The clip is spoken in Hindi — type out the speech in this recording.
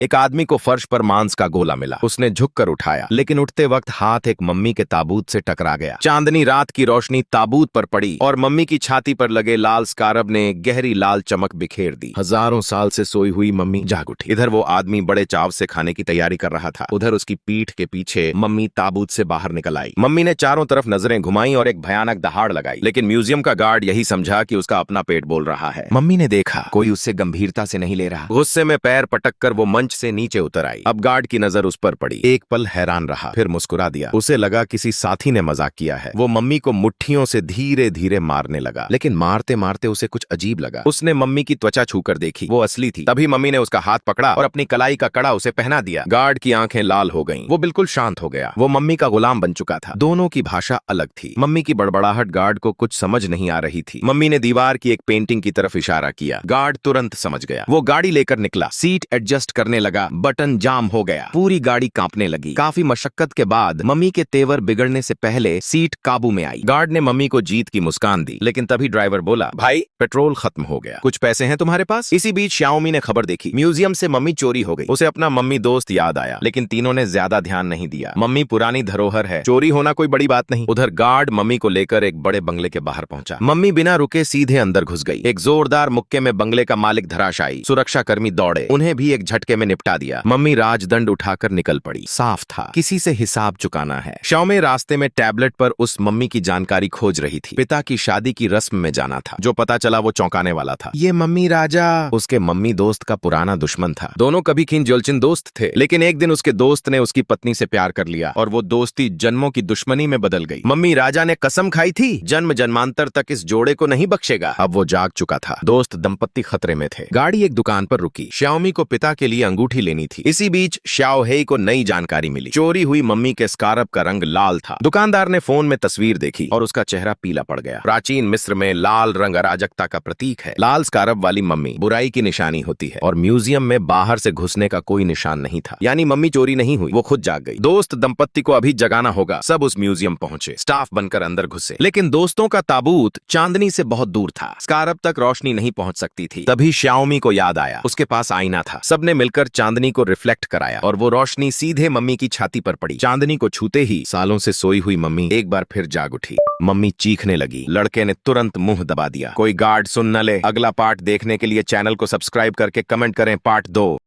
एक आदमी को फर्श पर मांस का गोला मिला। उसने झुककर उठाया, लेकिन उठते वक्त हाथ एक मम्मी के ताबूत से टकरा गया। चांदनी रात की रोशनी ताबूत पर पड़ी और मम्मी की छाती पर लगे लाल स्कारब ने गहरी लाल चमक बिखेर दी। हजारों साल से सोई हुई मम्मी जाग उठी। इधर वो आदमी बड़े चाव से खाने की तैयारी कर रहा था, उधर उसकी पीठ के पीछे मम्मी ताबूत से बाहर निकल आई। मम्मी ने चारों तरफ नजरें घुमाई और एक भयानक दहाड़ लगाई, लेकिन म्यूजियम का गार्ड यही समझा कि उसका अपना पेट बोल रहा है। मम्मी ने देखा कोई उससे गंभीरता से नहीं ले रहा। गुस्से में पैर पटक कर वो मंच से नीचे उतर आई। अब गार्ड की नजर उस पर पड़ी। एक पल हैरान रहा, फिर मुस्कुरा दिया। उसे लगा किसी साथी ने मजाक किया है। वो मम्मी को मुट्ठियों से धीरे धीरे मारने लगा, लेकिन मारते मारते उसे कुछ अजीब लगा। उसने मम्मी की त्वचा छूकर देखी, वो असली थी। तभी मम्मी ने उसका हाथ पकड़ा और अपनी कलाई का कड़ा उसे पहना दिया। गार्ड की आंखें लाल हो गईं। वो बिल्कुल शांत हो गया। वो मम्मी का गुलाम बन चुका था। दोनों की भाषा अलग थी। मम्मी की बड़बड़ाहट गार्ड को कुछ समझ नहीं आ रही थी। मम्मी ने दीवार की एक पेंटिंग की तरफ इशारा किया। गार्ड तुरंत समझ गया। वो गाड़ी लेकर निकला, सीट एडजस्ट करने लगा, बटन जाम हो गया। पूरी गाड़ी कांपने लगी। काफी मशक्कत के बाद मम्मी के तेवर बिगड़ने से पहले सीट काबू में आई। गार्ड ने मम्मी को जीत की मुस्कान दी, लेकिन तभी ड्राइवर बोला, भाई पेट्रोल खत्म हो गया, कुछ पैसे हैं तुम्हारे पास? इसी बीच श्याओमी ने खबर देखी, म्यूजियम से मम्मी चोरी हो गई। उसे अपना मम्मी दोस्त याद आया, लेकिन तीनों ने ज्यादा ध्यान नहीं दिया। मम्मी पुरानी धरोहर है, चोरी होना कोई बड़ी बात नहीं। उधर गार्ड मम्मी को लेकर एक बड़े बंगले के बाहर पहुंचा। मम्मी बिना रुके सीधे अंदर घुस गई। एक जोरदार मुक्के में बंगले का मालिक धराशायी। सुरक्षा कर्मी दौड़े, उन्हें भी एक झटके में निपटा दिया। मम्मी राजदंड उठाकर निकल पड़ी। साफ था किसी से हिसाब चुकाना है। श्याओमी रास्ते में टैबलेट पर उस मम्मी की जानकारी खोज रही थी। पिता की शादी की रस्म में जाना था। जो पता चला वो चौंकाने वाला था। ये मम्मी राजा उसके मम्मी दोस्त का पुराना दुश्मन था। दोनों कभी खीन जोलचिन दोस्त थे, लेकिन एक दिन उसके दोस्त ने उसकी पत्नी से प्यार कर लिया और वो दोस्ती जन्मों की दुश्मनी में बदल गई। मम्मी राजा ने कसम खाई थी, जन्म जन्मांतर तक इस जोड़े को नहीं बख्शेगा। अब वो जाग चुका था। दोस्त दंपत्ति खतरे में थे। गाड़ी एक दुकान पर रुकी। श्याओमी को पिता के लिए अंगूठी लेनी थी। इसी बीच श्याओ हेई को नई जानकारी मिली। चोरी हुई मम्मी के स्कारब का रंग लाल था। दुकानदार ने फोन में तस्वीर देखी और उसका चेहरा पीला पड़ गया। प्राचीन मिस्र में लाल रंग अराजकता का प्रतीक है। लाल स्कारब वाली मम्मी बुराई की निशानी होती है और म्यूजियम में बाहर से घुसने का कोई निशान नहीं था। यानी मम्मी चोरी नहीं हुई, वो खुद जाग गई। दोस्त दंपत्ति को अभी जगाना होगा। सब उस म्यूजियम पहुंचे, स्टाफ बनकर अंदर घुसे, लेकिन दोस्तों का ताबूत चांदनी से बहुत दूर था। स्कारब तक रोशनी नहीं पहुंच सकती थी। तभी श्याओमी को याद आया, उसके पास आईना था। सबने मिलकर चांदनी को रिफ्लेक्ट कराया और वो रोशनी सीधे मम्मी की छाती पर पड़ी। चांदनी को छूते ही सालों से सोई हुई मम्मी एक बार फिर जाग उठी। मम्मी चीखने लगी। लड़के ने तुरंत मुंह दबा दिया। कोई गार्ड सुन न ले। अगला पार्ट देखने के लिए चैनल को सब्सक्राइब करके कमेंट करें पार्ट 2।